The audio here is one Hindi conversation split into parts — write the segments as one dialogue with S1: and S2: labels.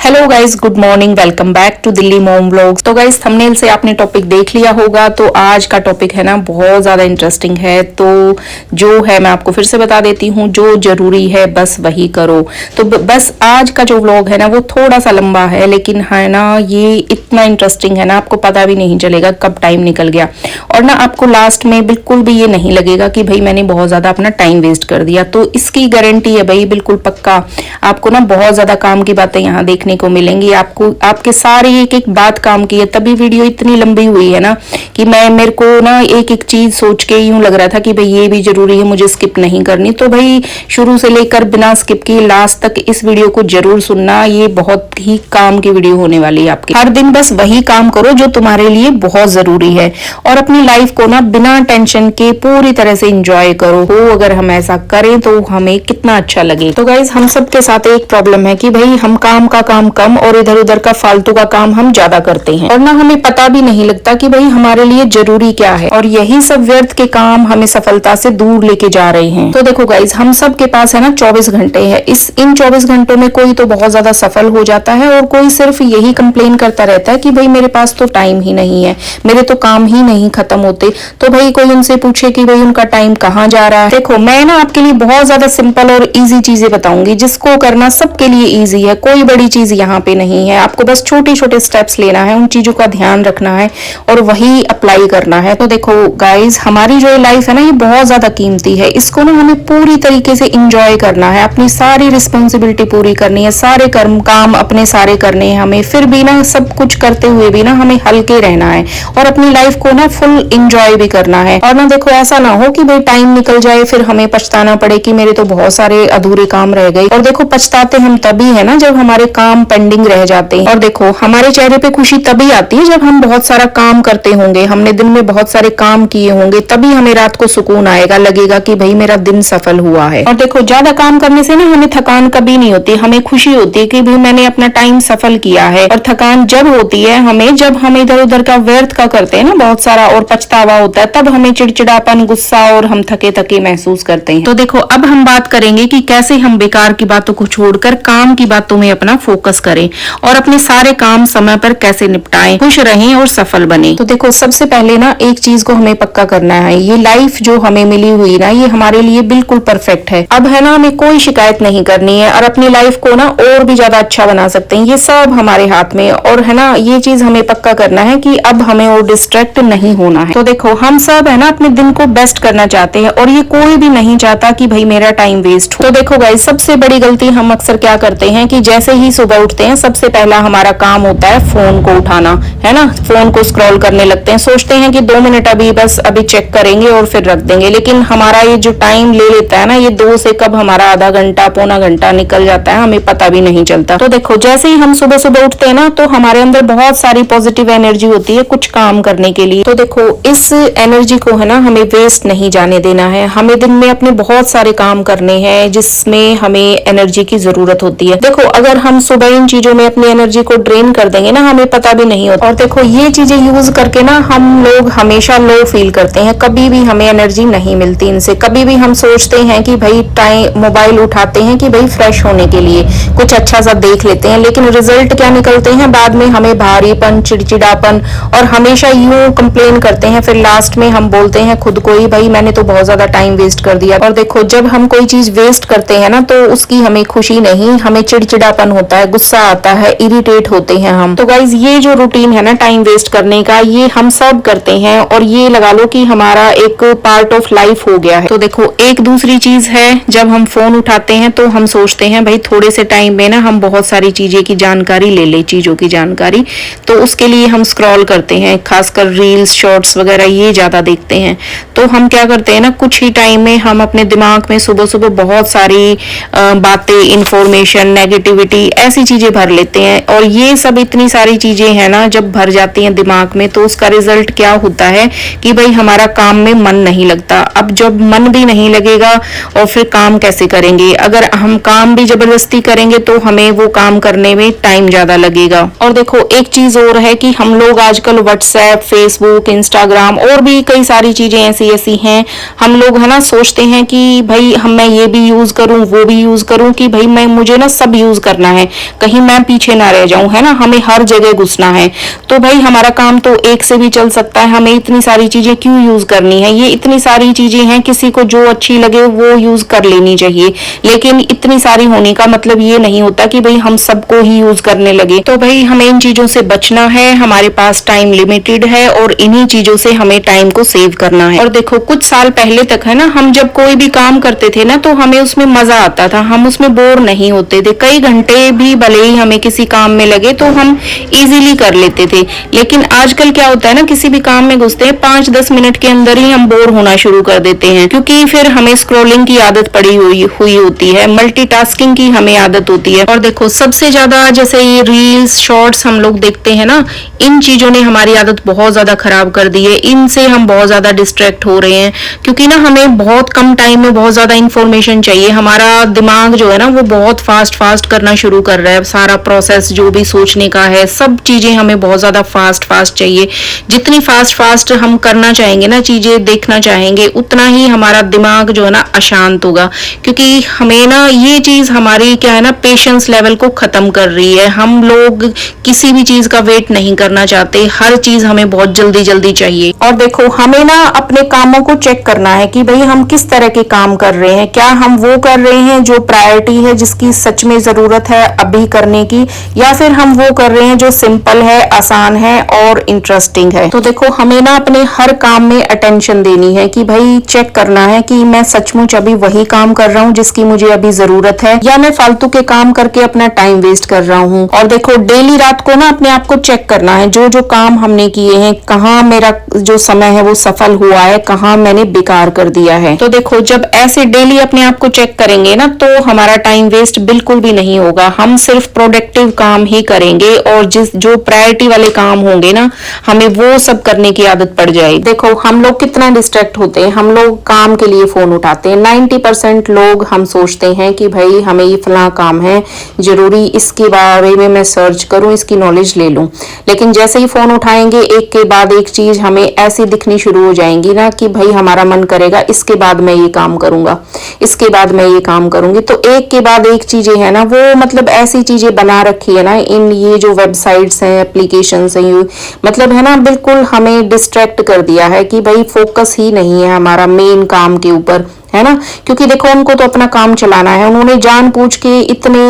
S1: Hello guys, good morning. Welcome back to Delhi mom vlogs. तो गाइस, थंबनेल से आपने टॉपिक देख लिया होगा। तो आज का टॉपिक है ना बहुत ज्यादा इंटरेस्टिंग है। तो जो है मैं आपको फिर से बता देती हूँ, जो जरूरी है बस वही करो। तो बस आज का जो व्लॉग है ना वो थोड़ा सा लंबा है, लेकिन है ना ये इतना इंटरेस्टिंग है ना, आपको पता भी नहीं चलेगा कब टाइम निकल गया। और ना आपको लास्ट में बिल्कुल भी ये नहीं लगेगा कि भाई मैंने बहुत ज्यादा अपना टाइम वेस्ट कर दिया। तो इसकी गारंटी है भाई, बिल्कुल पक्का। आपको ना बहुत ज्यादा काम की बातें यहाँ देखने को मिलेंगी। आपको आपके सारे एक एक बात काम की है, तभी वीडियो इतनी लंबी हुई है ना कि मेरे को ना एक एक चीज सोच के यूं लग रहा था कि भाई ये भी जरूरी है, मुझे स्किप नहीं करनी। तो भाई शुरू से लेकर बिना स्किप किए लास्ट तक इस वीडियो को जरूर सुनना। ये बहुत ही काम की वीडियो होने वाली है आपकी। हर दिन बस वही काम करो जो तुम्हारे लिए बहुत जरूरी है, और अपनी लाइफ को ना बिना टेंशन के पूरी तरह से इंजॉय करो। हो अगर हम ऐसा करें तो हमें कितना अच्छा लगे। तो गाइज, हम सबके साथ एक प्रॉब्लम है कि भाई हम काम का काम कम और इधर उधर का फालतू का काम हम ज्यादा करते हैं, और ना हमें पता भी नहीं लगता कि भाई हमारे लिए जरूरी क्या है। और यही सब व्यर्थ के काम हमें सफलता से दूर लेके जा रहे हैं। तो देखो गाइज, हम सब के पास है ना 24 घंटे है। इन 24 घंटों में कोई तो बहुत ज्यादा सफल हो जाता है, और कोई सिर्फ यही कंप्लेन करता रहता है कि भाई मेरे पास तो टाइम ही नहीं है, मेरे तो काम ही नहीं खत्म होते। तो भाई कोई उनसे पूछे कि भाई उनका टाइम कहाँ जा रहा है। देखो, मैं ना आपके लिए बहुत ज्यादा सिंपल और इजी चीजें बताऊंगी जिसको करना सबके लिए इजी है। कोई बड़ी चीज यहाँ पे नहीं है। आपको बस छोटे छोटे स्टेप्स लेना है, उन चीजों का ध्यान रखना है और वही अप्लाई करना है। तो देखो गाइज, हमारी जो लाइफ है ना ये बहुत ज्यादा कीमती है। इसको ना हमें पूरी तरीके से इंजॉय करना है, अपनी सारी रिस्पॉन्सिबिलिटी पूरी करनी है, सारे काम अपने सारे करने हैं हमें। फिर भी ना सब कुछ करते हुए भी ना हमें हल्के रहना है और अपनी लाइफ को ना फुल इंजॉय भी करना है। और ना देखो, ऐसा ना हो कि भाई टाइम निकल जाए फिर हमें पछताना पड़े कि मेरे तो बहुत सारे अधूरे काम रह गए। और देखो, पछताते हम तभी है ना जब हमारे काम पेंडिंग रह जाते हैं। और देखो, हमारे चेहरे पे खुशी तभी आती है जब हम बहुत सारा काम करते होंगे, हमने दिन में बहुत सारे काम किए होंगे, तभी हमें रात को सुकून आएगा, लगेगा कि भाई मेरा दिन सफल हुआ है। और देखो, ज्यादा काम करने से ना हमें थकान कभी नहीं होती, हमें खुशी होती है कि भाई मैंने अपना टाइम सफल किया है। और थकान जब होती है हमें, जब हम इधर उधर का व्यर्थ का करते हैं ना बहुत सारा और पछतावा होता है, तब हमें चिड़चिड़ापन, गुस्सा और हम थके थके महसूस करते हैं। तो देखो, अब हम बात करेंगे कि कैसे हम बेकार की बातों को छोड़कर काम की बातों में अपना फोकस करें और अपने सारे काम समय पर कैसे निपटाएं, खुश रहें और सफल बने। तो देखो, सबसे पहले ना एक चीज को हमें पक्का करना है, ये लाइफ जो हमें मिली हुई ना ये हमारे लिए बिल्कुल परफेक्ट है। अब है ना हमें कोई शिकायत नहीं करनी है और अपनी लाइफ को ना और भी ज्यादा अच्छा बना सकते हैं। ये सब हमारे हाथ में। और है ना ये चीज हमें पक्का करना है कि अब हमें और डिस्ट्रैक्ट नहीं होना है। तो देखो, हम सब है ना अपने दिन को बेस्ट करना चाहते हैं, और ये कोई भी नहीं चाहता कि भाई मेरा टाइम वेस्ट हो। तो देखो गाइस, सबसे बड़ी गलती हम अक्सर क्या करते हैं कि जैसे ही सुबह उठते हैं सबसे पहला हमारा काम होता है फोन को उठाना, है ना। फोन को स्क्रॉल करने लगते हैं, सोचते हैं कि 2 मिनट बस अभी चेक करेंगे और फिर रख देंगे। लेकिन हमारा ये जो टाइम ले लेता है ना, ये 2 से कब हमारा आधा घंटा पौना घंटा निकल जाता है हमें पता भी नहीं चलता। तो देखो, जैसे ही हम सुबह सुबह उठते हैं ना तो हमारे अंदर बहुत सारी पॉजिटिव एनर्जी होती है कुछ काम करने के लिए। तो देखो, इस एनर्जी को है ना हमें वेस्ट नहीं जाने देना है। हमें दिन में अपने बहुत सारे काम करने हैं जिसमें हमें एनर्जी की जरूरत होती है। देखो, अगर हम सुबह इन चीजों में अपनी एनर्जी को ड्रेन कर देंगे ना, हमें पता भी नहीं होता। और देखो, ये चीजें यूज करके ना हम लोग हमेशा लो फील करते हैं, कभी भी हमें एनर्जी नहीं मिलती इनसे। कभी भी हम सोचते हैं कि भाई टाइम मोबाइल उठाते हैं कि भाई फ्रेश होने के लिए कुछ अच्छा सा देख लेते हैं, लेकिन रिजल्ट क्या निकलते हैं बाद में, हमें भारीपन, चिड़चिड़ापन और हमेशा यूं कंप्लेन करते हैं। फिर लास्ट में हम बोलते हैं खुद को ही, भाई मैंने तो बहुत ज्यादा टाइम वेस्ट कर दिया। और देखो, जब हम कोई चीज वेस्ट करते हैं ना तो उसकी हमें खुशी नहीं, हमें चिड़चिड़ापन होता है, गुस्सा आता है, इरिटेट होते हैं हम। तो गाइज, ये जो रूटीन है ना टाइम वेस्ट करने का, ये हम सब करते हैं और ये लगा लो कि हमारा एक पार्ट ऑफ लाइफ हो गया है। तो देखो, एक दूसरी चीज है, जब हम फोन उठाते हैं तो हम सोचते हैं भाई थोड़े से टाइम में ना हम बहुत सारी चीजें की जानकारी ले ले, चीजों की जानकारी। तो उसके लिए हम स्क्रॉल करते हैं, खासकर रील्स, शॉर्ट्स वगैरह ये ज्यादा देखते हैं। तो हम क्या करते हैं ना, कुछ ही टाइम में हम अपने दिमाग में सुबह सुबह बहुत सारी बातें, इंफॉर्मेशन, नेगेटिविटी, ऐसी चीजें भर लेते हैं। और ये सब इतनी सारी चीजें हैं ना जब भर जाती हैं दिमाग में, तो उसका रिजल्ट क्या होता है कि भाई हमारा काम में मन नहीं लगता। अब जब मन भी नहीं लगेगा और फिर काम कैसे करेंगे? अगर हम काम भी जबरदस्ती करेंगे तो हमें वो काम करने में टाइम ज्यादा लगेगा। और देखो, एक चीज और है कि हम लोग आजकल व्हाट्सएप, फेसबुक, इंस्टाग्राम और भी कई सारी चीजें ऐसी ऐसी हैं, हम लोग है ना सोचते हैं कि भाई मैं ये भी यूज करूं, वो भी यूज करूं, कि भाई मुझे ना सब यूज करना है। कहीं मैं पीछे ना रह जाऊं, है ना, हमें हर जगह घुसना है। तो भाई हमारा काम तो एक से भी चल सकता है, हमें इतनी सारी चीजें क्यों यूज करनी है। ये इतनी सारी चीजें हैं, किसी को जो अच्छी लगे वो यूज कर लेनी चाहिए, लेकिन इतनी सारी होने का मतलब ये नहीं होता कि भाई हम सबको ही यूज करने लगे। तो भाई हमें इन चीजों से बचना है, हमारे पास टाइम लिमिटेड है और इन्हीं चीजों से हमें टाइम को सेव करना है। और देखो कुछ साल पहले तक, है ना, हम जब कोई भी काम करते थे ना तो हमें उसमें मजा आता था, हम उसमें बोर नहीं होते थे। कई घंटे भी भले ही हमें किसी काम में लगे तो हम इजीली कर लेते थे। लेकिन आजकल क्या होता है ना, किसी भी काम में घुसते हैं 5-10 मिनट के अंदर ही हम बोर होना शुरू कर देते हैं, क्योंकि फिर हमें स्क्रॉलिंग की आदत पड़ी हुई होती है, मल्टीटास्किंग की हमें आदत होती है। और देखो सबसे ज्यादा जैसे ये रील्स शॉर्ट्स हम लोग देखते हैं ना, इन चीजों ने हमारी आदत बहुत ज्यादा खराब कर दी है। इनसे हम बहुत ज्यादा डिस्ट्रैक्ट हो रहे हैं, क्योंकि ना हमें बहुत कम टाइम में बहुत ज्यादा इंफॉर्मेशन चाहिए। हमारा दिमाग जो है ना वो बहुत फास्ट करना शुरू कर रहा है, सारा प्रोसेस जो भी सोचने का है, सब चीजें हमें बहुत ज्यादा फास्ट चाहिए। जितनी फास्ट हम करना चाहेंगे ना, चीजें देखना चाहेंगे, उतना ही हमारा दिमाग जो है ना अशांत होगा, क्योंकि हमें ना ये चीज हमारी क्या है ना, पेशेंस लेवल को खत्म कर रही है। हम लोग किसी भी चीज का वेट नहीं करना चाहते, हर चीज हमें बहुत जल्दी चाहिए। और देखो हमें ना अपने कामों को चेक करना है कि भाई हम किस तरह के काम कर रहे हैं, क्या हम वो कर रहे हैं जो प्रायोरिटी है, जिसकी सच में जरूरत है अभी करने की, या फिर हम वो कर रहे हैं जो सिंपल है, आसान है और इंटरेस्टिंग है। तो देखो हमें ना अपने हर काम में अटेंशन देनी है कि भाई चेक करना है कि मैं सचमुच अभी वही काम कर रहा हूँ जिसकी मुझे अभी जरूरत है, या मैं फालतू के काम करके अपना टाइम वेस्ट कर रहा हूँ। और देखो डेली रात को ना अपने आप को चेक करना है, जो जो काम हमने किए हैं, कहाँ मेरा जो समय है वो सफल हुआ है, कहाँ मैंने बेकार कर दिया है। तो देखो जब ऐसे डेली अपने आप को चेक करेंगे ना तो हमारा टाइम वेस्ट बिल्कुल भी नहीं होगा, हम सिर्फ प्रोडक्टिव काम ही करेंगे, और जो प्रायोरिटी वाले काम होंगे ना हमें वो सब करने की आदत पड़ जाएगी। देखो हम लोग कितना डिस्ट्रैक्ट होते हैं, हम लोग काम के लिए फोन उठाते हैं। 90% लोग हम सोचते हैं कि भाई हमें ये फला काम है, जरूरी इसके बारे में मैं सर्च करूं, इसकी नॉलेज ले लूं। लेकिन जैसे ही फोन उठाएंगे एक के बाद एक चीज हमें ऐसी दिखनी शुरू हो जाएंगी ना कि भाई हमारा मन करेगा इसके बाद मैं ये काम करूंगा, इसके बाद मैं ये काम करूंगी। तो एक के बाद एक चीजें है ना, वो मतलब ऐसी चीजें बना रखी है ना इन ये जो वेबसाइट्स हैं, एप्लीकेशंस हैं, ये मतलब है ना बिल्कुल हमें डिस्ट्रैक्ट कर दिया है कि भाई फोकस ही नहीं है हमारा मेन काम के ऊपर, है ना। क्योंकि देखो उनको तो अपना काम चलाना है, उन्होंने जानबूझ के इतने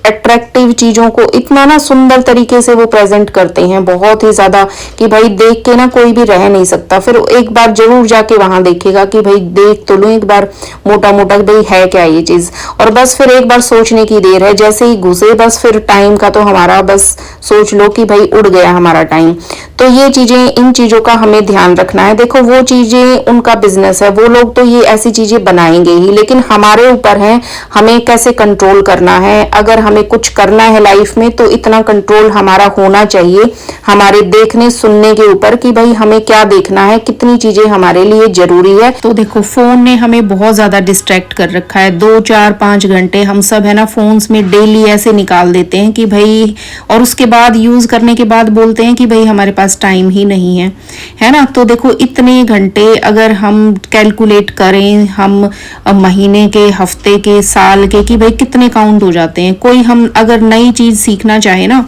S1: अट्रैक्टिव चीजों को इतना ना सुंदर तरीके से वो प्रेजेंट करते हैं, बहुत ही ज्यादा, कि भाई देख के ना कोई भी रह नहीं सकता। फिर एक बार जरूर जाके वहां देखेगा कि भाई देख तो लूं एक बार मोटा भाई है क्या ये चीज, और बस फिर एक बार सोचने की देर है, जैसे ही घुसे बस फिर टाइम का तो हमारा बस सोच लो कि भाई उड़ गया हमारा टाइम। तो ये चीजें, इन चीजों का हमें ध्यान रखना है। देखो वो चीजें उनका बिजनेस है, वो लोग तो ये ऐसी चीजें बनाएंगे ही, लेकिन हमारे ऊपर है हमें कैसे कंट्रोल करना है। अगर हमें कुछ करना है लाइफ में तो इतना कंट्रोल हमारा होना चाहिए हमारे देखने सुनने के ऊपर कि भाई हमें क्या देखना है, कितनी चीजें हमारे लिए जरूरी है। तो देखो फोन ने हमें बहुत ज्यादा डिस्ट्रैक्ट कर रखा है, 2-4-5 घंटे हम सब है ना फोन्स में डेली ऐसे निकाल देते हैं कि भाई, और उसके बाद यूज करने के बाद बोलते हैं कि भाई हमारे पास टाइम ही नहीं है ना। तो देखो इतने घंटे अगर हम कैलकुलेट करें, हम महीने के, हफ्ते के, साल के, कि भाई कितने काउंट हो जाते हैं। कोई हम अगर नई चीज सीखना चाहे ना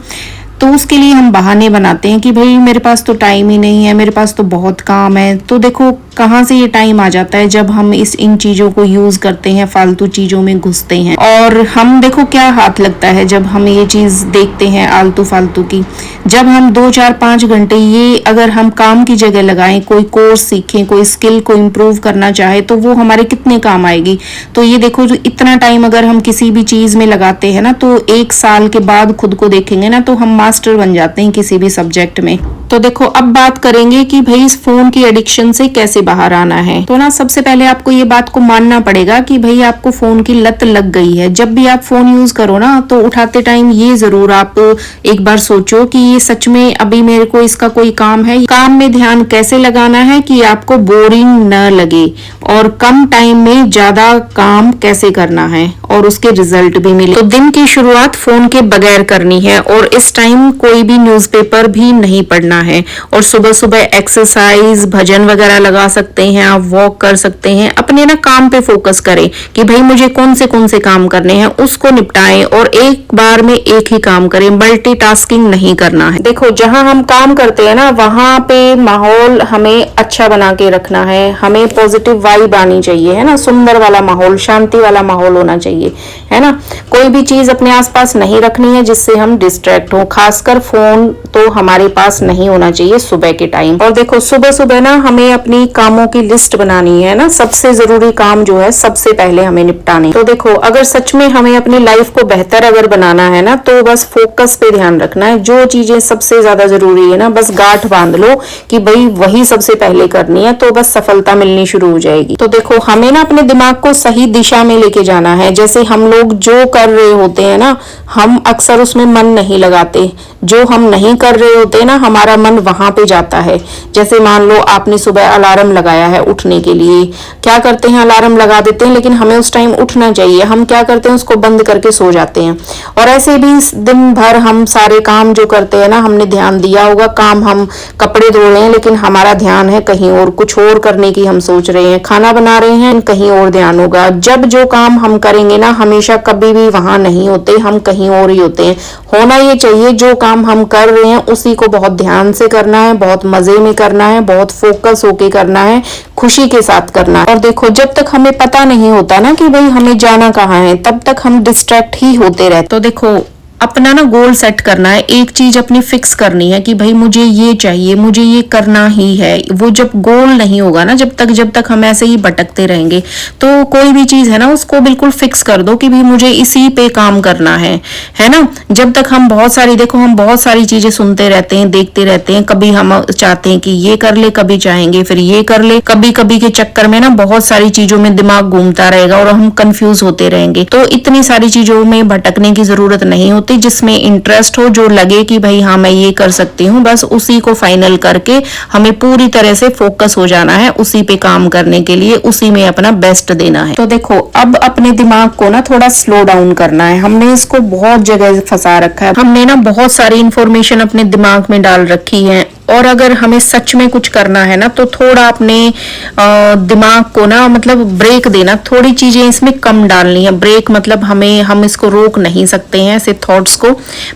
S1: तो उसके लिए हम बहाने बनाते हैं कि भाई मेरे पास तो टाइम ही नहीं है, मेरे पास तो बहुत काम है। तो देखो कहाँ से ये टाइम आ जाता है जब हम इन चीजों को यूज करते हैं, फालतू चीजों में घुसते हैं। और हम देखो क्या हाथ लगता है जब हम ये चीज देखते हैं आलतू फालतू की। जब हम 2-4-5 घंटे ये अगर हम काम की जगह लगाएं, कोई कोर्स सीखें, कोई स्किल को इम्प्रूव करना चाहे तो वो हमारे कितने काम आएगी। तो ये देखो जो इतना टाइम अगर हम किसी भी चीज में लगाते हैं ना तो 1 साल के बाद खुद को देखेंगे ना तो हम मास्टर बन जाते हैं किसी भी सब्जेक्ट में। तो देखो अब बात करेंगे कि भाई इस फोन की एडिक्शन से कैसे बाहर आना है। तो ना सबसे पहले आपको ये बात को मानना पड़ेगा कि भाई आपको फोन की लत लग गई है। जब भी आप फोन यूज करो ना तो उठाते टाइम ये जरूर आप एक बार सोचो कि ये सच में अभी मेरे को इसका कोई काम है। काम में ध्यान कैसे लगाना है कि आपको बोरिंग न लगे, और कम टाइम में ज्यादा काम कैसे करना है। और उसके रिजल्ट भी मिले। तो दिन की शुरुआत फोन के बगैर करनी है और इस टाइम कोई भी न्यूज़पेपर भी नहीं पढ़ना है। और सुबह सुबह एक्सरसाइज, भजन वगैरह लगा सकते हैं, आप वॉक कर सकते हैं, अपने ना काम पे फोकस करें कि भाई मुझे कौन से काम करने हैं, उसको निपटाएं और एक बार में एक ही काम करें, मल्टीटास्किंग नहीं करना है। देखो जहां हम काम करते हैं ना वहां पे माहौल हमें अच्छा बना के रखना है, हमें पॉजिटिव वाइब आनी चाहिए, है ना, सुंदर वाला माहौल, शांति वाला माहौल होना चाहिए, है ना। कोई भी चीज अपने आसपास नहीं रखनी है जिससे हम डिस्ट्रैक्ट हो, खासकर फोन तो हमारे पास नहीं होना चाहिए सुबह के टाइम। और देखो सुबह सुबह ना हमें अपनी कामों की लिस्ट बनानी है ना, सबसे जरूरी काम जो है सबसे पहले हमें निपटाने। तो देखो अगर सच में हमें अपनी लाइफ को बेहतर अगर बनाना है ना तो बस फोकस पे ध्यान रखना है, जो चीजें सबसे ज्यादा जरूरी है ना बस गांठ बांध लो कि भाई वही सबसे पहले करनी है, तो बस सफलता मिलनी शुरू हो जाएगी। तो देखो हमें ना अपने दिमाग को सही दिशा में लेके जाना है। जैसे हम लोग जो कर रहे होते हैं ना हम अक्सर उसमें मन नहीं लगाते, जो हम नहीं कर रहे होते हैं ना हमारा मन वहां पे जाता है। जैसे मान लो आपने सुबह अलार्म लगाया है उठने के लिए, क्या करते हैं अलार्म लगा देते हैं लेकिन हमें उस टाइम उठना चाहिए, हम क्या करते हैं उसको बंद करके सो जाते हैं। और ऐसे भी दिन भर हम सारे काम जो करते हैं ना हमने ध्यान दिया होगा, काम हम कपड़े धो रहे हैं लेकिन हमारा ध्यान है कहीं और, कुछ और करने की हम सोच रहे हैं, खाना बना रहे हैं कहीं और ध्यान होगा। जब जो काम हम करेंगे ना हमेशा कभी भी वहां नहीं होते, हम कहीं और ही होते हैं। होना ये चाहिए जो काम हम कर रहे हैं उसी को बहुत ध्यान से करना है, बहुत मजे में करना है, बहुत फोकस होके करना है, खुशी के साथ करना है। और देखो जब तक हमें पता नहीं होता ना कि भाई हमें जाना कहाँ है तब तक हम डिस्ट्रैक्ट ही होते रहते। तो देखो अपना ना गोल सेट करना है, एक चीज अपनी फिक्स करनी है कि भाई मुझे ये चाहिए, मुझे ये करना ही है। वो जब गोल नहीं होगा ना जब तक हम ऐसे ही भटकते रहेंगे, तो कोई भी चीज है ना उसको बिल्कुल फिक्स कर दो कि भाई मुझे इसी पे काम करना है ना। जब तक हम बहुत सारी चीजें सुनते रहते हैं, देखते रहते हैं, कभी हम चाहते हैं कि ये कर ले, कभी चाहेंगे फिर ये कर ले, कभी कभी के चक्कर में ना बहुत सारी चीजों में दिमाग घूमता रहेगा और हम कंफ्यूज होते रहेंगे। तो इतनी सारी चीजों में भटकने की जरूरत नहीं होती, जिसमें इंटरेस्ट हो, जो लगे कि भाई हाँ मैं ये कर सकती हूँ, बस उसी को फाइनल करके हमें पूरी तरह से फोकस हो जाना है उसी पे काम करने के लिए, उसी में अपना बेस्ट देना है। तो देखो अब अपने दिमाग को ना थोड़ा स्लो डाउन करना है। हमने इसको बहुत जगह फंसा रखा है, हमने ना बहुत सारी इंफॉर्मेशन अपने दिमाग में डाल रखी है और अगर हमें सच में कुछ करना है ना तो थोड़ा अपने दिमाग को ना मतलब ब्रेक देना, थोड़ी चीजें इसमें कम डालनी है। ब्रेक मतलब हम इसको रोक नहीं सकते हैं ऐसे थॉट्स को,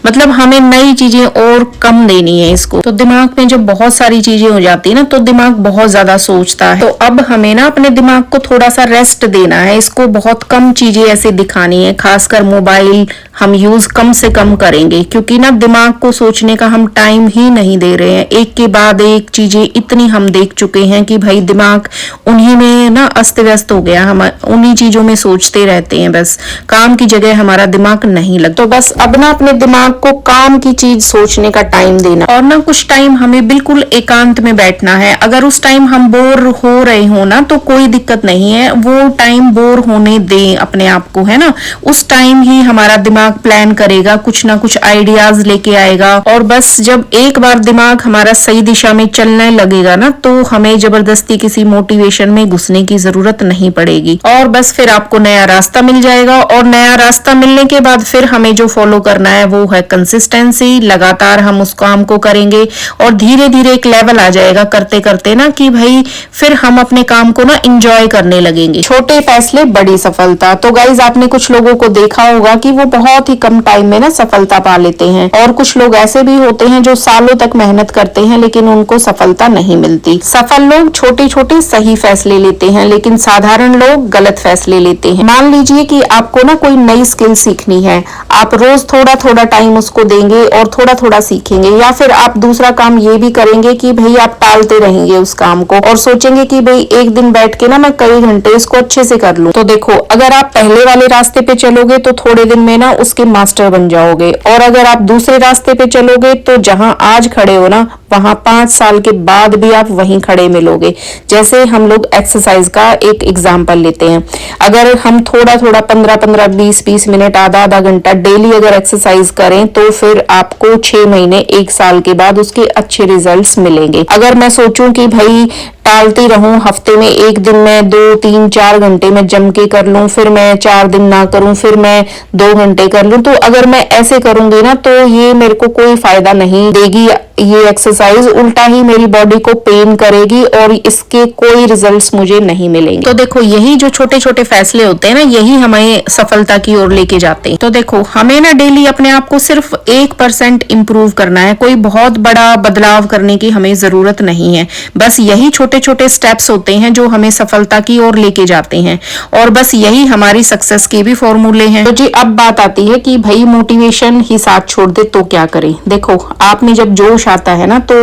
S1: मतलब हमें नई चीजें और कम देनी है इसको। तो दिमाग में जब बहुत सारी चीजें हो जाती है ना तो दिमाग बहुत ज्यादा सोचता है। तो अब हमें ना अपने दिमाग को थोड़ा सा रेस्ट देना है, इसको बहुत कम चीजें ऐसे दिखानी है। खासकर मोबाइल हम यूज कम से कम करेंगे क्योंकि ना दिमाग को सोचने का हम टाइम ही नहीं दे रहे हैं। एक के बाद एक चीजें इतनी हम देख चुके हैं कि भाई दिमाग उन्हीं में ना अस्त व्यस्त हो गया, हम उन्हीं चीजों में सोचते रहते हैं, बस काम की जगह हमारा दिमाग नहीं लगता। तो बस अब ना अपने दिमाग को काम की चीज सोचने का टाइम देना और ना कुछ टाइम हमें बिल्कुल एकांत में बैठना है। अगर उस टाइम हम बोर हो रहे हो ना तो कोई दिक्कत नहीं है, वो टाइम बोर होने दें अपने आप को, है ना। उस टाइम ही हमारा दिमाग प्लान करेगा, कुछ ना कुछ आइडियाज लेके आएगा और बस जब एक बार दिमाग हमारा सही दिशा में चलने लगेगा ना तो हमें जबरदस्ती किसी मोटिवेशन में घुसने की जरूरत नहीं पड़ेगी और बस फिर आपको नया रास्ता मिल जाएगा। और नया रास्ता मिलने के बाद फिर हमें जो फॉलो करना है वो है कंसिस्टेंसी। लगातार हम उस काम को करेंगे और धीरे धीरे एक लेवल आ जाएगा करते करते ना कि भाई फिर हम अपने काम को ना इंजॉय करने लगेंगे। छोटे फैसले बड़ी सफलता। तो गाइज आपने कुछ लोगों को देखा होगा कि वो बहुत ही कम टाइम में ना सफलता पा लेते हैं और कुछ लोग ऐसे भी होते हैं जो सालों तक मेहनत करते हैं लेकिन उनको सफलता नहीं मिलती। सफल लोग छोटे छोटे सही फैसले लेते हैं लेकिन साधारण लोग गलत फैसले लेते हैं। मान लीजिए कि आपको ना कोई नई स्किल सीखनी है, आप रोज थोड़ा थोड़ा टाइम उसको देंगे और थोड़ा थोड़ा सीखेंगे, या फिर आप दूसरा काम ये भी करेंगे कि भाई आप टालते रहेंगे उस काम को और सोचेंगे कि भाई एक दिन बैठ के ना मैं कई घंटे इसको अच्छे से कर लूं। तो देखो अगर आप पहले वाले रास्ते पे चलोगे तो थोड़े दिन में ना उसके मास्टर बन जाओगे और अगर आप दूसरे रास्ते पे चलोगे तो जहां आज खड़े हो ना वहां 5 साल के बाद भी आप वहीं खड़े मिलोगे। जैसे हम लोग एक्सरसाइज का एक एग्जांपल लेते हैं, अगर हम थोड़ा थोड़ा 15-15 20-20 मिनट आधा घंटा डेली अगर एक्सरसाइज करें तो फिर आपको 6 महीने 1 साल के बाद उसके अच्छे रिजल्ट्स मिलेंगे। अगर मैं सोचूं कि भाई टालती रहूं, हफ्ते में एक दिन में 2 3 4 घंटे में जम के कर लूं, फिर मैं 4 दिन ना करूं, फिर मैं 2 घंटे कर लूं, तो अगर मैं ऐसे करूंगी ना तो ये मेरे को कोई फायदा नहीं देगी। ये एक्सरसाइज उल्टा ही मेरी बॉडी को पेन करेगी और इसके कोई रिजल्ट्स मुझे नहीं मिलेंगे। तो देखो यही जो छोटे छोटे फैसले होते हैं ना, यही हमें सफलता की ओर लेके जाते हैं। तो देखो हमें ना डेली अपने आप को सिर्फ 1% इम्प्रूव करना है, कोई बहुत बड़ा बदलाव करने की हमें जरूरत नहीं है। बस यही छोटे छोटे स्टेप्स होते हैं जो हमें सफलता की ओर लेके जाते हैं, और बस यही हमारी सक्सेस के भी फॉर्मूले हैं। तो जी अब बात आती है कि भाई मोटिवेशन ही साथ छोड़ दे तो क्या करें। देखो आप में जब जोश आता है ना, तो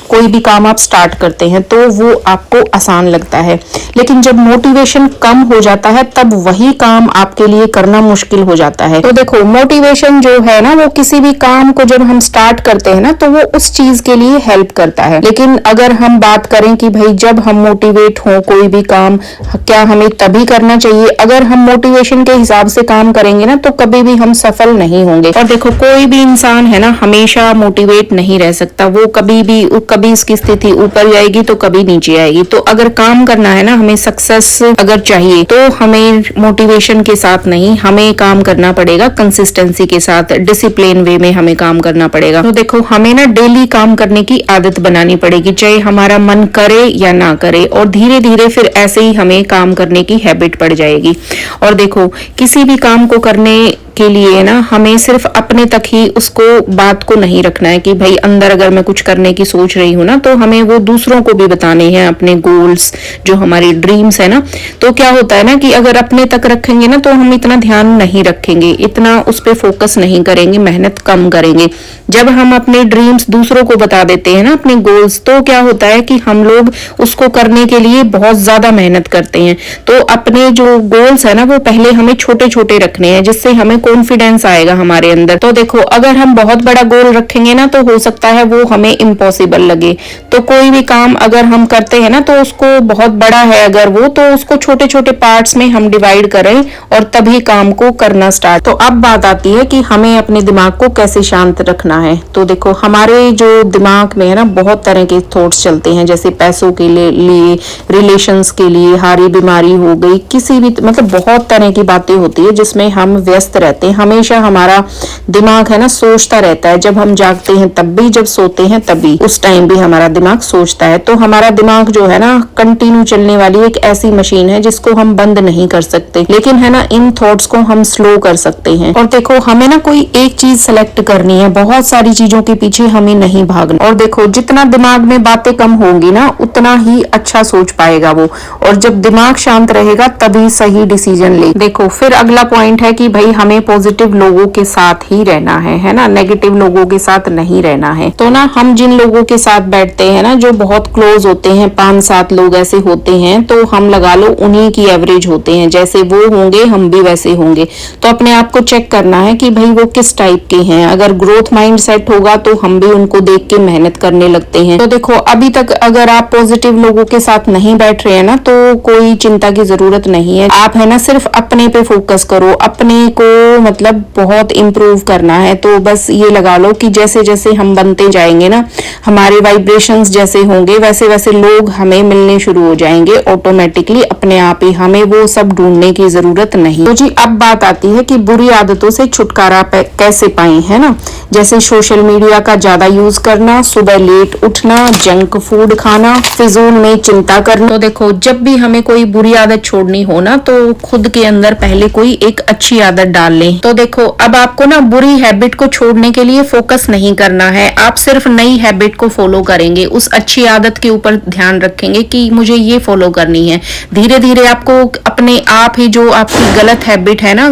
S1: कोई भी काम आप स्टार्ट करते हैं तो वो आपको आसान लगता है, लेकिन जब मोटिवेशन कम हो जाता है तब वही काम आपके लिए करना मुश्किल हो जाता है। तो देखो मोटिवेशन जो है ना, वो किसी भी काम को जब हम स्टार्ट करते हैं ना तो वो उस चीज के लिए हेल्प करता है। लेकिन अगर हम बात करें कि भाई जब हम मोटिवेट हो कोई भी काम, क्या हमें तभी करना चाहिए? अगर हम मोटिवेशन के हिसाब से काम करेंगे ना तो कभी भी हम सफल नहीं होंगे। और देखो कोई भी इंसान है ना हमेशा मोटिवेट नहीं रह सकता, वो कभी इसकी स्थिति ऊपर जाएगी तो कभी नीचे आएगी। तो अगर काम करना है ना, हमें सक्सेस अगर चाहिए तो हमें मोटिवेशन के साथ नहीं, हमें काम करना पड़ेगा कंसिस्टेंसी के साथ, डिसिप्लिन वे में हमें काम करना पड़ेगा। तो देखो हमें ना डेली काम करने की आदत बनानी पड़ेगी, चाहे हमारा मन करे या ना करे, और धीरे धीरे फिर ऐसे ही हमें काम करने की हैबिट पड़ जाएगी। और देखो किसी भी काम को करने के लिए ना हमें सिर्फ अपने तक ही उसको बात को नहीं रखना है कि भाई अंदर अगर मैं कुछ करने की सोच रही हूँ ना तो हमें वो दूसरों को भी बताने हैं, अपने गोल्स जो हमारी ड्रीम्स है ना। तो क्या होता है ना कि अगर अपने तक रखेंगे ना तो हम इतना ध्यान नहीं रखेंगे, इतना उस पर फोकस नहीं करेंगे, मेहनत कम करेंगे। जब हम अपने ड्रीम्स दूसरों को बता देते हैं ना, अपने गोल्स, तो क्या होता है कि हम लोग उसको करने के लिए बहुत ज्यादा मेहनत करते हैं। तो अपने जो गोल्स है ना वो पहले हमें छोटे छोटे रखने हैं, जिससे हमें कॉन्फिडेंस आएगा हमारे अंदर। तो देखो अगर हम बहुत बड़ा गोल रखेंगे ना तो हो सकता है वो हमें इम्पॉसिबल लगे। तो कोई भी काम अगर हम करते हैं ना तो उसको बहुत बड़ा है अगर वो, तो उसको छोटे छोटे पार्ट्स में हम डिवाइड करें और तभी काम को करना स्टार्ट। तो अब बात आती है कि हमें अपने दिमाग को कैसे शांत रखना है। तो देखो हमारे जो दिमाग में है ना बहुत तरह के थॉट्स चलते हैं, जैसे पैसों के लिए, रिलेशंस के लिए, हारी बीमारी हो गई, किसी भी मतलब बहुत तरह की बातें होती है जिसमें हम व्यस्त रहते हैं। हमेशा हमारा दिमाग है ना सोचता रहता है, जब हम जागते हैं तब भी, जब सोते हैं तब भी, उस टाइम भी हमारा दिमाग सोचता है। तो हमारा दिमाग जो है ना कंटिन्यू चलने वाली एक ऐसी मशीन है जिसको हम बंद नहीं कर सकते, लेकिन है ना इन थॉट्स को हम स्लो कर सकते हैं। और देखो हमें ना कोई एक चीज सेलेक्ट करनी है, बहुत सारी चीजों के पीछे हमें नहीं भागना। और देखो जितना दिमाग में बातें कम होंगी ना उतना ही अच्छा सोच पाएगा वो, और जब दिमाग शांत रहेगा तभी सही डिसीजन ले। देखो फिर अगला पॉइंट है कि भाई हमें पॉजिटिव लोगों के साथ ही रहना है ना, नेगेटिव लोगों के साथ नहीं रहना है। तो ना हम जिन लोगों के साथ बैठते हैं ना जो बहुत क्लोज होते हैं, 5-7 लोग ऐसे होते हैं, तो हम लगा लो उन्हीं की एवरेज होते हैं, जैसे वो होंगे हम भी वैसे होंगे। तो अपने आप को चेक करना है कि भाई वो किस टाइप के हैं। अगर ग्रोथ माइंड सेट होगा तो हम भी उनको देख के मेहनत करने लगते हैं। तो देखो अभी तक अगर आप पॉजिटिव लोगों के साथ नहीं बैठ रहे हैं ना तो कोई चिंता की जरूरत नहीं है। आप है ना सिर्फ अपने पे फोकस करो, अपने को मतलब बहुत इम्प्रूव करना है। तो बस ये लगा लो कि जैसे जैसे हम बनते जाएंगे ना, हमारे वाइब्रेशंस जैसे होंगे वैसे वैसे लोग हमें मिलने शुरू हो जाएंगे ऑटोमेटिकली अपने आप ही, हमें वो सब ढूंढने की जरूरत नहीं। तो जी अब बात आती है कि बुरी आदतों से छुटकारा कैसे पाएं, है ना। जैसे सोशल मीडिया का ज्यादा यूज करना, सुबह लेट उठना, जंक फूड खाना, फिजूल में चिंता करना। तो देखो जब भी हमें कोई बुरी आदत छोड़नी हो ना तो खुद के अंदर पहले कोई एक अच्छी आदत डाल लें। तो देखो अब आपको ना बुरी हैबिट को छोड़ने के लिए फोकस नहीं करना है, आप सिर्फ नई हैबिट को फॉलो करेंगे, उस अच्छी आदत के ऊपर ध्यान रखेंगे कि मुझे ये फॉलो करनी है। धीरे धीरे आपको अपने आप ही जो आपकी गलत हैबिट है ना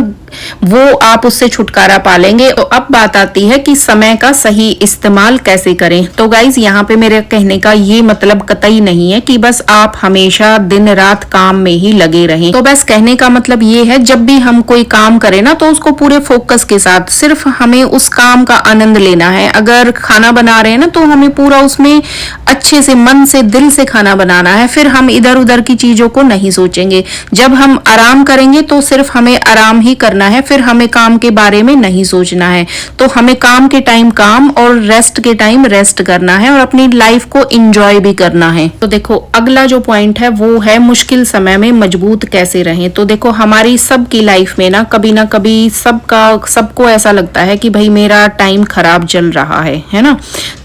S1: वो आप उससे छुटकारा पा लेंगे। तो अब बात आती है कि समय का सही इस्तेमाल कैसे करें। तो गाइज यहाँ पे मेरे कहने का ये मतलब कतई नहीं है कि बस आप हमेशा दिन रात काम में ही लगे रहें। तो बस कहने का मतलब ये है जब भी हम कोई काम करें ना तो उसको पूरे फोकस के साथ सिर्फ हमें उस काम का आनंद लेना है। अगर खाना बना रहे हैं ना तो हमें पूरा उसमें अच्छे से मन से दिल से खाना बनाना है, फिर हम इधर उधर की चीजों को नहीं सोचेंगे। जब हम आराम करेंगे तो सिर्फ हमें आराम ही करना करना है, फिर हमें काम के बारे में नहीं सोचना है। तो हमें काम के टाइम काम और रेस्ट के टाइम रेस्ट करना है और अपनी लाइफ को एंजॉय भी करना है। तो देखो अगला जो पॉइंट है वो है मुश्किल समय में मजबूत कैसे रहें। तो देखो हमारी सबकी लाइफ में ना कभी सबको ऐसा लगता है कि भाई मेरा टाइम खराब चल रहा है ना।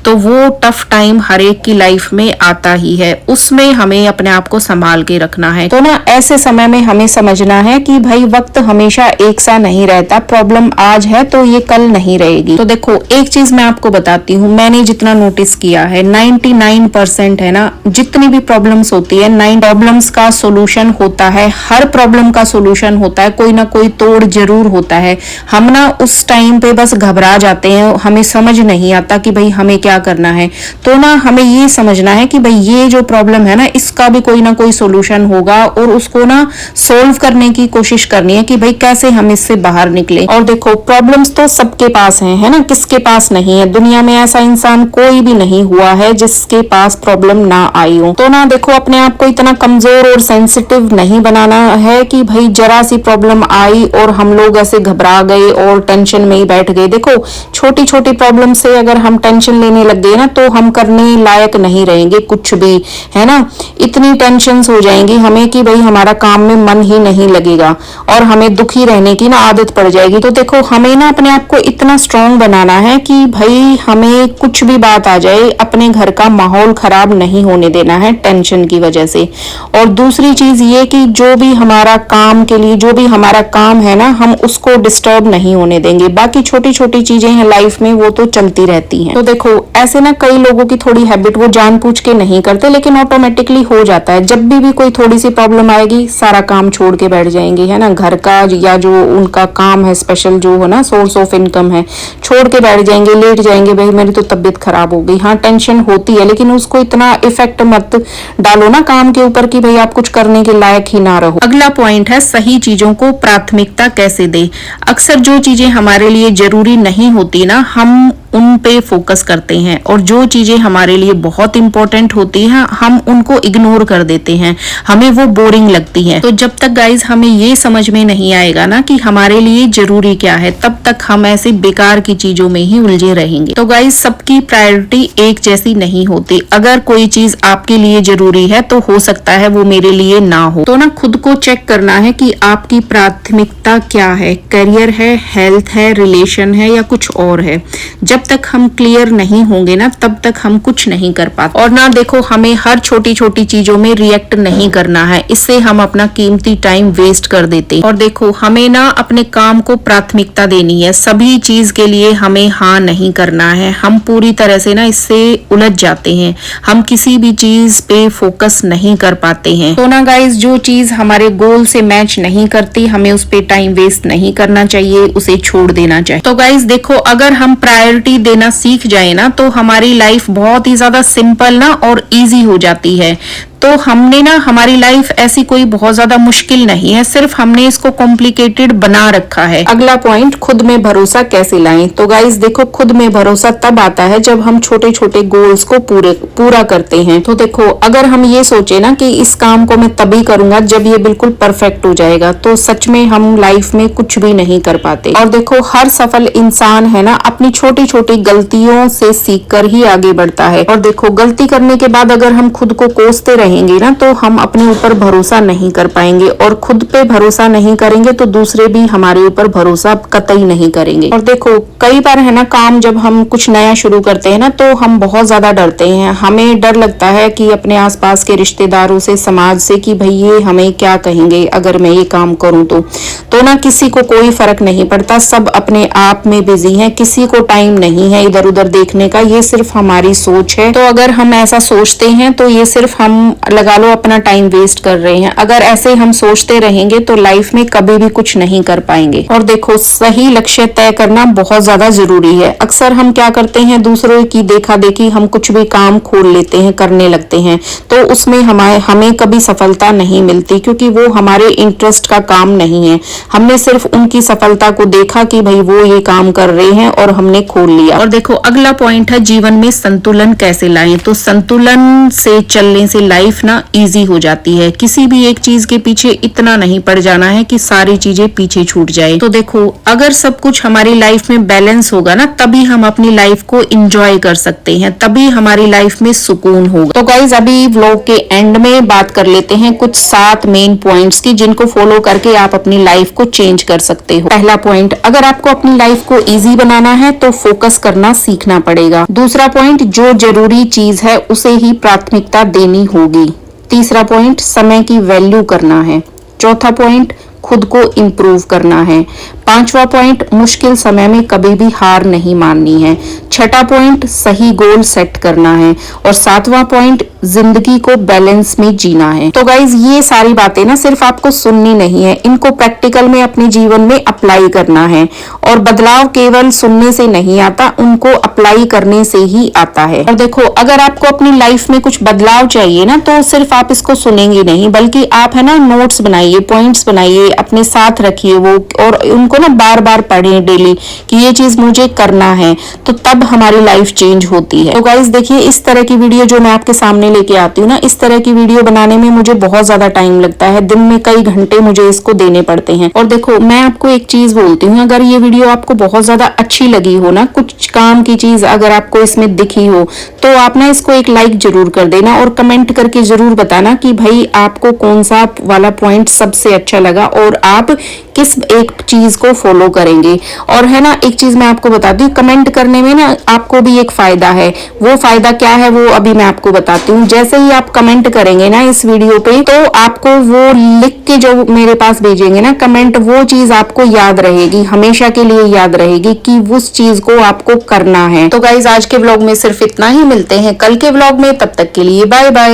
S1: तो वो टफ टाइम हर एक की लाइफ में आता ही है, उसमें हमें अपने आप को संभाल के रखना है। तो ना ऐसे समय में हमें समझना है कि भाई वक्त हमेशा एक सा नहीं रहता, प्रॉब्लम आज है तो ये कल नहीं रहेगी। तो देखो एक चीज मैं आपको बताती हूँ, मैंने जितना नोटिस किया है 99% है ना, जितनी भी प्रॉब्लम्स होती है 9 प्रॉब्लम्स का सोल्यूशन होता है, हर प्रॉब्लम का सोल्यूशन होता है, कोई ना कोई तोड़ जरूर होता है। हम ना उस टाइम पे बस घबरा जाते हैं, हमें समझ नहीं आता कि भाई हमें क्या करना है। तो ना हमें ये समझना है कि भाई ये जो प्रॉब्लम है ना इसका भी कोई ना कोई सोल्यूशन होगा और उसको ना सोल्व करने की कोशिश करनी है कि भाई कैसे हम इससे बाहर निकले। और देखो प्रॉब्लम्स तो सबके पास हैं, है ना, किसके पास नहीं है। दुनिया में ऐसा इंसान कोई भी नहीं हुआ है जिसके पास प्रॉब्लम ना आई हो। तो ना देखो अपने आप को इतना कमजोर और सेंसिटिव नहीं बनाना है कि भाई जरा सी प्रॉब्लम आई और हम लोग ऐसे घबरा गए और टेंशन में ही बैठ गए। देखो छोटी छोटी प्रॉब्लम से अगर हम टेंशन लेने लग गए ना तो हम करने लायक नहीं रहेंगे कुछ भी, है ना। इतनी टेंशन्स हो जाएंगी हमें कि भाई हमारा काम में मन ही नहीं लगेगा और हमें दुखी रहने की ना आदत पड़ जाएगी। तो देखो हमें ना अपने आप को इतना स्ट्रांग बनाना है कि भाई हमें कुछ भी बात आ जाए अपने घर का माहौल खराब नहीं होने देना है टेंशन की वजह से। और दूसरी चीज ये कि जो भी हमारा काम के लिए जो भी हमारा काम है ना हम उसको डिस्टर्ब नहीं होने देंगे। बाकी छोटी छोटी चीजें हैं लाइफ में वो तो चलती रहती हैं। तो देखो ऐसे ना कई लोगों की थोड़ी हैबिट वो जानबूझ के नहीं करते लेकिन ऑटोमेटिकली हो जाता है। जब भी कोई थोड़ी सी प्रॉब्लम आएगी सारा काम छोड़ के बैठ जाएंगे, है ना, घर का या जो उनका काम है स्पेशल जो है ना सोर्स ऑफ इनकम है छोड़ के बैठ जाएंगे, लेट जाएंगे, भाई मेरी तो तबीयत खराब हो गई। हाँ टेंशन होती है लेकिन उसको इतना इफेक्ट मत डालो ना काम के ऊपर कि भाई आप कुछ करने के लायक ही ना रहो। अगला पॉइंट है सही चीजों को प्राथमिकता कैसे दे। अक्सर जो चीजें हमारे लिए जरूरी नहीं होती ना हम उन पे फोकस करते हैं और जो चीजें हमारे लिए बहुत इंपॉर्टेंट होती हैं हम उनको इग्नोर कर देते हैं, हमें वो बोरिंग लगती है। तो जब तक गाइज हमें ये समझ में नहीं आएगा ना कि हमारे लिए जरूरी क्या है तब तक हम ऐसे बेकार की चीजों में ही उलझे रहेंगे। तो गाइज सबकी प्रायोरिटी एक जैसी नहीं होती, अगर कोई चीज आपके लिए जरूरी है तो हो सकता है वो मेरे लिए ना हो। तो ना खुद को चेक करना है कि आपकी प्राथमिकता क्या है, करियर है, हेल्थ है, रिलेशन है या कुछ और है। जब तक हम क्लियर नहीं होंगे ना तब तक हम कुछ नहीं कर पाते। और ना देखो हमें हर छोटी छोटी चीजों में रिएक्ट नहीं करना है, इससे हम अपना कीमती टाइम वेस्ट कर देते हैं। और देखो हमें ना अपने काम को प्राथमिकता देनी है, सभी चीज के लिए हमें हाँ नहीं करना है। हम पूरी तरह से ना इससे उलझ जाते हैं, हम किसी भी चीज पे फोकस नहीं कर पाते हैं। तो ना गाइज जो चीज हमारे गोल से मैच नहीं करती हमें उस पे टाइम वेस्ट नहीं करना चाहिए, उसे छोड़ देना चाहिए। तो गाइज देखो अगर हम प्रायोरिटी देना सीख जाए ना तो हमारी लाइफ बहुत ही ज्यादा सिंपल ना और इजी हो जाती है। तो हमने ना हमारी लाइफ ऐसी कोई बहुत ज्यादा मुश्किल नहीं है, सिर्फ हमने इसको कॉम्प्लिकेटेड बना रखा है। अगला पॉइंट खुद में भरोसा कैसे लाएं। तो गाइस देखो खुद में भरोसा तब आता है जब हम छोटे छोटे गोल्स को पूरा करते हैं। तो देखो अगर हम ये सोचे ना कि इस काम को मैं तभी करूंगा जब ये बिल्कुल परफेक्ट हो जाएगा तो सच में हम लाइफ में कुछ भी नहीं कर पाते। और देखो हर सफल इंसान है ना अपनी छोटी छोटी गलतियों से सीख कर ही आगे बढ़ता है। और देखो गलती करने के बाद अगर हम खुद को कोसते रहेंगे ना तो हम अपने ऊपर भरोसा नहीं कर पाएंगे और खुद पे भरोसा नहीं करेंगे तो दूसरे भी हमारे ऊपर भरोसा कतई नहीं करेंगे। और देखो कई बार है ना काम जब हम कुछ नया शुरू करते हैं ना तो हम बहुत ज्यादा डरते हैं, हमें डर लगता है कि अपने आसपास के रिश्तेदारों से, समाज से कि भाई ये हमें क्या कहेंगे अगर मैं ये काम करूं तो ना किसी को कोई फर्क नहीं पड़ता, सब अपने आप में बिजी हैं, किसी को टाइम नहीं है इधर उधर देखने का, ये सिर्फ हमारी सोच है। तो अगर हम ऐसा सोचते हैं तो ये सिर्फ हम लगा लो अपना टाइम वेस्ट कर रहे हैं। अगर ऐसे हम सोचते रहेंगे तो लाइफ में कभी भी कुछ नहीं कर पाएंगे। और देखो सही लक्ष्य तय करना बहुत ज्यादा जरूरी है। अक्सर हम क्या करते हैं दूसरों की देखा देखी हम कुछ भी काम खोल लेते हैं, करने लगते हैं, तो उसमें हमें कभी सफलता नहीं मिलती क्योंकि वो हमारे इंटरेस्ट का काम नहीं है। हमने सिर्फ उनकी सफलता को देखा कि भाई वो ये काम कर रहे हैं और हमने खोल लिया। और देखो अगला पॉइंट है जीवन में संतुलन कैसे लाएं। तो संतुलन से चलने से लाइफ लाइफ ना इजी हो जाती है। किसी भी एक चीज के पीछे इतना नहीं पड़ जाना है कि सारी चीजें पीछे छूट जाए। तो देखो, अगर सब कुछ हमारी लाइफ में बैलेंस होगा ना, तभी हम अपनी लाइफ को एंजॉय कर सकते हैं, तभी हमारी लाइफ में सुकून होगा। तो गाइज, अभी व्लॉग के एंड में बात कर लेते हैं कुछ 7 मेन पॉइंट्स की, जिनको फॉलो करके आप अपनी लाइफ को चेंज कर सकते हो। पहला पॉइंट, अगर आपको अपनी लाइफ को इजी बनाना है तो फोकस करना सीखना पड़ेगा। दूसरा पॉइंट, जो जरूरी चीज है उसे ही प्राथमिकता देनी होगी। तीसरा पॉइंट, समय की वैल्यू करना है। चौथा पॉइंट, खुद को इम्प्रूव करना है। पांचवा पॉइंट, मुश्किल समय में कभी भी हार नहीं माननी है। छठा पॉइंट, सही गोल सेट करना है। और सातवां पॉइंट, जिंदगी को बैलेंस में जीना है। तो गाइज, ये सारी बातें ना सिर्फ आपको सुननी नहीं है, इनको प्रैक्टिकल में अपने जीवन में अप्लाई करना है। और बदलाव केवल सुनने से नहीं आता, उनको अप्लाई करने से ही आता है। और देखो, अगर आपको अपनी लाइफ में कुछ बदलाव चाहिए ना, तो सिर्फ आप इसको सुनेंगे नहीं, बल्कि आप है ना नोट्स बनाइए, पॉइंट्स बनाइए, अपने साथ रखिए वो, और उनको ना बार बार पढ़ें डेली कि ये चीज मुझे करना है, तो तब हमारी लाइफ चेंज होती है। तो गाइज देखिए, इस तरह की वीडियो जो मैं आपके सामने लेके आती हूँ ना, इस तरह की वीडियो बनाने में मुझे बहुत ज्यादा टाइम लगता है, दिन में कई घंटे मुझे इसको देने पड़ते हैं। और देखो, मैं आपको एक चीज बोलती हूँ, अगर ये वीडियो आपको बहुत ज्यादा अच्छी लगी हो ना, कुछ काम की चीज अगर आपको इसमें दिखी हो, तो आप ना इसको एक लाइक जरूर कर देना और कमेंट करके जरूर बताना कि भाई आपको कौन सा वाला पॉइंट सबसे अच्छा लगा और आप किस एक चीज को फॉलो करेंगे। और है ना, एक चीज मैं आपको बताती हूँ, कमेंट करने में ना आपको भी एक फायदा है। वो फायदा क्या है वो अभी मैं आपको बताती हूँ। जैसे ही आप कमेंट करेंगे ना इस वीडियो पे, तो आपको वो लिख के जो मेरे पास भेजेंगे ना कमेंट, वो चीज आपको याद रहेगी, हमेशा के लिए याद रहेगी कि उस चीज को आपको करना है। तो गाइज, आज के व्लॉग में सिर्फ इतना ही। मिलते हैं कल के व्लॉग में, तब तक के लिए बाय बाय।